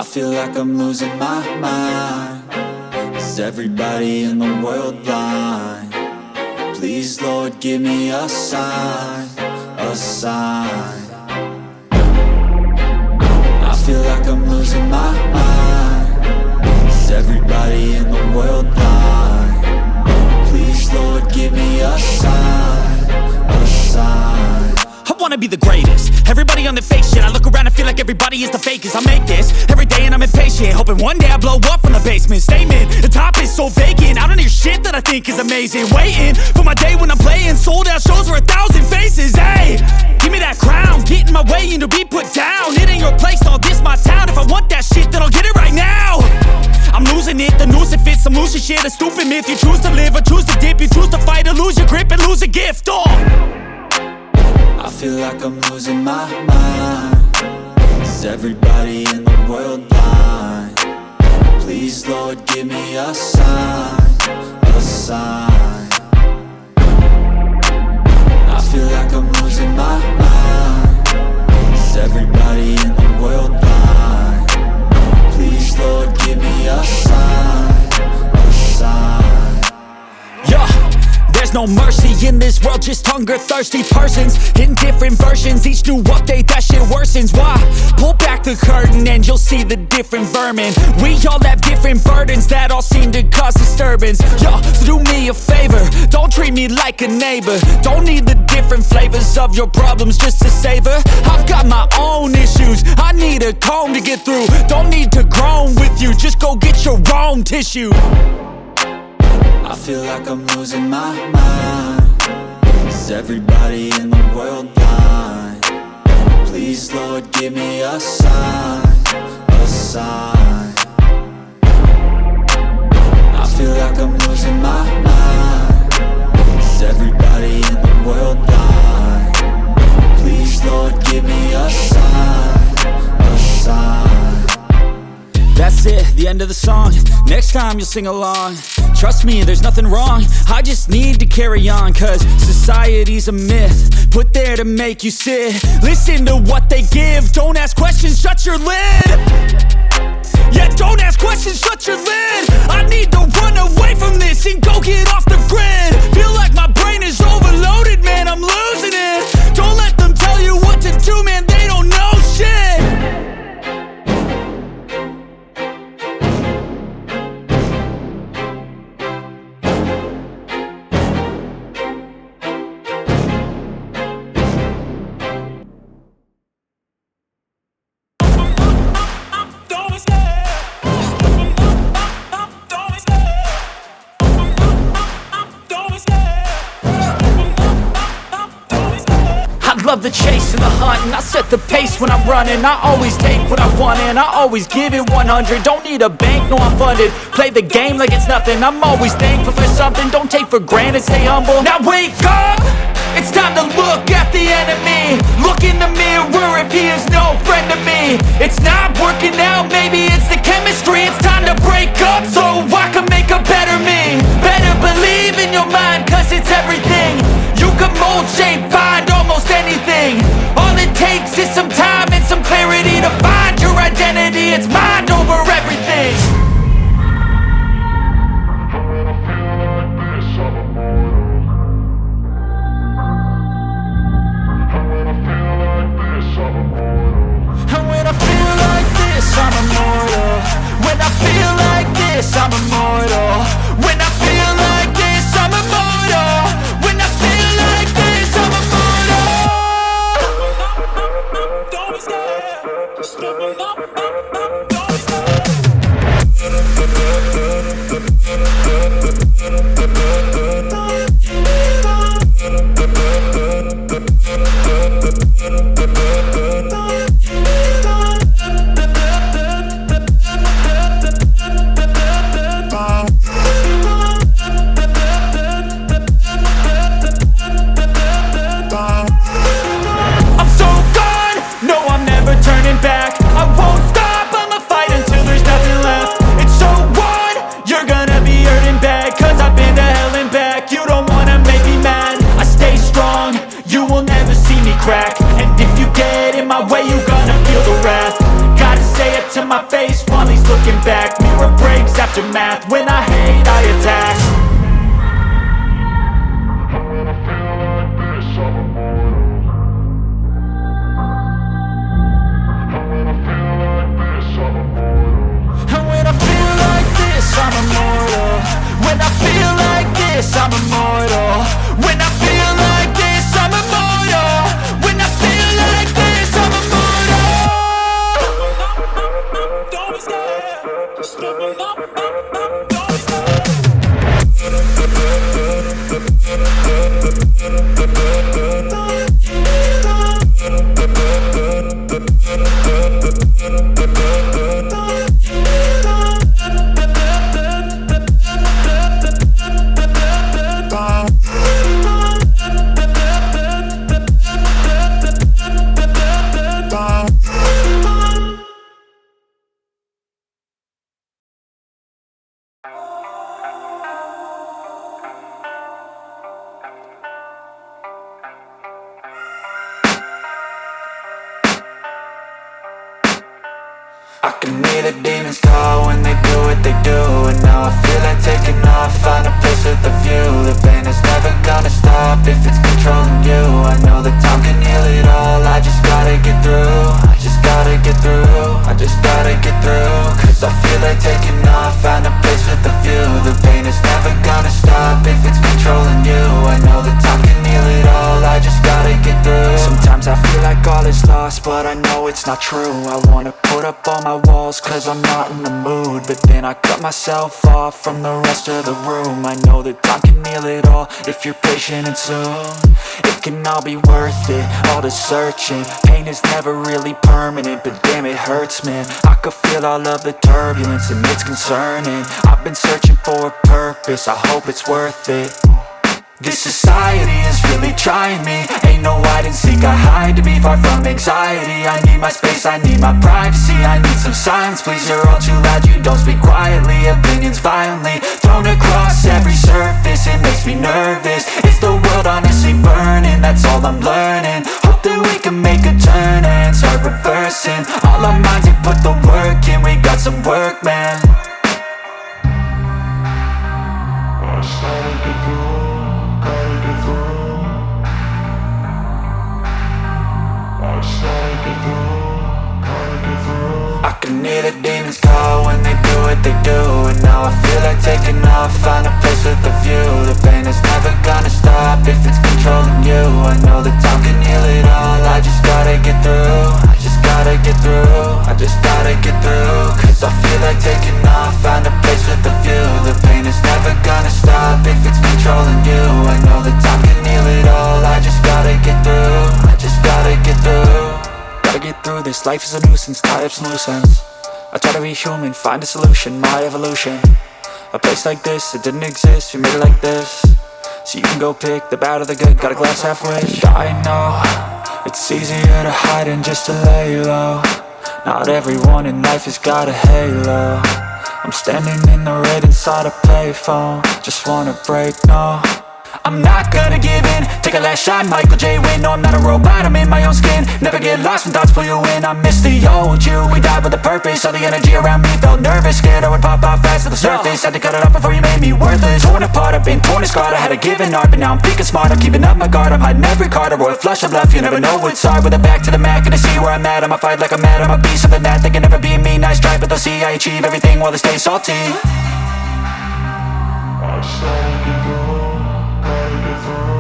I feel like I'm losing my mind. Is everybody in the world blind? Please, Lord, give me a sign, a sign. I feel like I'm losing my mind. Is everybody in the world blind? Please, Lord, give me a sign, a sign. I wanna be the greatest. Everybody on the fake shit. I look around and feel like everybody is the fakest. I make this every day and I'm impatient, hoping one day I blow up from the basement. Statement, the top is so vacant. I don't hear shit that I think is amazing. Waiting for my day when I'm playing sold out shows for 1,000 faces. Hey, give me that crown, get in my way and to be put down. It ain't your place, all this my town. If I want that shit, then I'll get it right now. I'm losing it, the noose it fits. I'm losing shit, a stupid myth. You choose to live or choose to dip. You choose to fight or lose your grip and lose a gift. I feel like I'm losing my mind. Is everybody in the world blind? Please, Lord, give me a sign, a sign. I feel like I'm losing my mind. Is everybody in the world blind? Please, Lord, give me a sign, a sign. Yeah. There's no mercy in this world, just hunger-thirsty persons in different versions. Each new update, that shit worsens. Why? Pull back the curtain and you'll see the different vermin. We all have different burdens that all seem to cause disturbance. Yo, so do me a favor, don't treat me like a neighbor. Don't need the different flavors of your problems just to savor. I've got my own issues, I need a comb to get through. Don't need to groan with you, just go get your own tissue. I feel like I'm losing my mind. Is everybody in the world blind? Please, Lord, give me a sign, a sign. I feel like I'm losing my mind. Is everybody in the world blind? Please, Lord, give me a sign, a sign. That's it, the end of the song. Next time you'll sing along. Trust me, there's nothing wrong. I just need to carry on, cause society's a myth put there to make you sit. Listen to what they give. Don't ask questions, shut your lid. Yeah, don't ask questions, shut your lid. I need to run away from this and go get off the grid. Feel like my brain is overloaded, man, I'm losing it. Don't let them tell you what to do, man, they don't know shit. Love the chase and the hunt, and I set the pace when I'm running. I always take what I want and I always give it 100. Don't need a bank, no I'm funded. Play the game like it's nothing. I'm always thankful for something. Don't take for granted, stay humble. Now wake up! It's time to look at the enemy. Look in the mirror if he is no friend to me. It's not working out, maybe it's the chemistry. It's time to break up so I can make a better me. Better believe in your mind, cause it's everything. You can mold, shape, find almost anything. All it takes is some time and some clarity to find your identity. It's mind over everything. And when I feel like this, I'm immortal. When I feel like this, I'm immortal. When I feel like this, I'm immortal. When I feel like this, I'm immortal. Don't be scared. Just open up, don't be scared. I'm so gone, no I'm never turning back. I won't stop. path. When I hate, I attack. When I feel like this, I'm immortal. When I feel like this, I'm immortal. And when I feel like this, I'm immortal. When I feel like this, I'm immortal. When I feel like this, I'm immortal. When I feel like this, I'm immortal. Don't be scared. Just don't be scared. I can hear the demons call when they do what they do. And now I feel like taking off, find a place with a view. The pain is never gonna stop if it's controlling you. I know that time can heal it all, I just gotta get through. I just gotta get through, I just gotta get through. Cause I feel like taking off, find a place with a view. The pain is never gonna stop if it's controlling you. I know that time can heal it all, I just gotta get through. Sometimes I feel like all is lost, but I know it's not true. I wanna put up all my walls cause I'm not in the mood. But then I cut myself off from the rest of the room. I know that time can heal it all if you're patient and soon. It can all be worth it, all the searching. Pain is never really permanent, but damn it hurts, man. I could feel all of the turbulence and it's concerning. I've been searching for a purpose, I hope it's worth it. This society is really trying me. Ain't no hide and seek, I hide to be far from anxiety. I need my space, I need my privacy. I need some silence, please, you're all too loud. You don't speak quietly, opinions violently thrown across every surface. It makes me nervous, is the world honestly burning? That's all I'm learning. Hope that we can make a turn and start reversing all our minds and put the work in. We got some work, man. I started to grow, gotta get through. I started to grow, gotta get through. I can hear the demons call when they do what they do. And now I feel like taking off, find a place with a view. The pain is never gonna stop if it's controlling you. I know that time can heal it all, I just gotta get through. I just gotta get through, I just gotta get through. Cause I feel like taking off, find a place with a view. The pain is never gonna stop if it's controlling you. I know that time can heal it all, I just gotta get through. I just gotta get through. Gotta get through this, life is a nuisance, tie up some loose ends. I try to be human, find a solution, my evolution. A place like this, it didn't exist, we made it like this. So you can go pick the bad or the good, got a glass half wish. I know, it's easier to hide than just to lay low. Not everyone in life has got a halo. I'm standing in the red inside a payphone, just wanna break, no. I'm not gonna give in, take a last shot, Michael J. Win. No, I'm not a robot, I'm in my own skin. Never get lost when thoughts pull you in. I miss the old you, we died with a purpose. All the energy around me felt nervous, scared I would pop out fast to the surface. Had to cut it off before you made me worthless. Torn apart, I've been torn and scarred. I had a given art, but now I'm thinking smart. I'm keeping up my guard, I'm hiding every card. A royal flush of love, you never know what's hard. With a back to the mat, gonna see where I'm at. I'ma fight like I'm mad, I'ma be something that they can never be me. Nice try, but they'll see I achieve everything while they stay salty. I started to grow, gotta get through.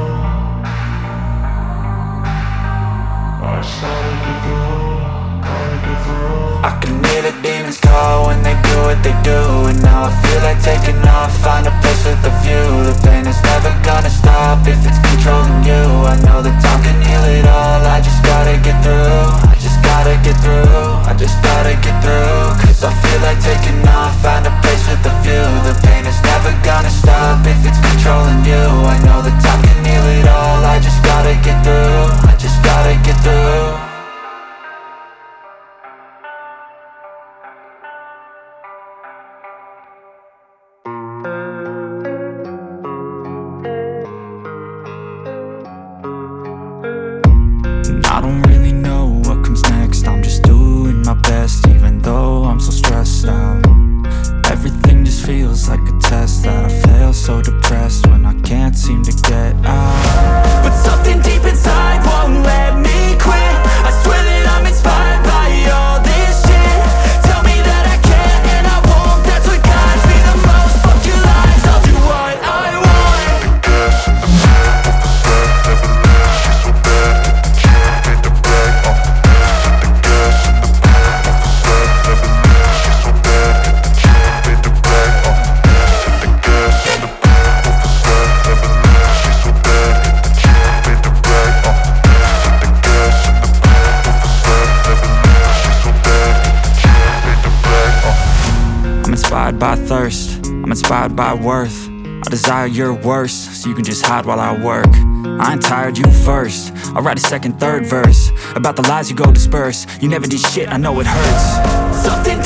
I started to grow, gotta get through. I can hear the demons call when they do what they do. And now I feel like taking off, find a place with a view. The pain is never gonna stop if it's controlling you. I know that time can heal it all, I just gotta get through. I just gotta get through, I just gotta get through. Cause I feel like taking off, find a place with a view. The pain is never gonna stop if it's controlling you. I know that time can heal it all, I just gotta get through. I just gotta get through. I don't really know what comes next, I'm just doing thirst. I'm inspired by worth. I desire your worst, so you can just hide while I work. I ain't tired, you first. I'll write a second, third verse about the lies you go disperse. You never did shit, I know it hurts. Something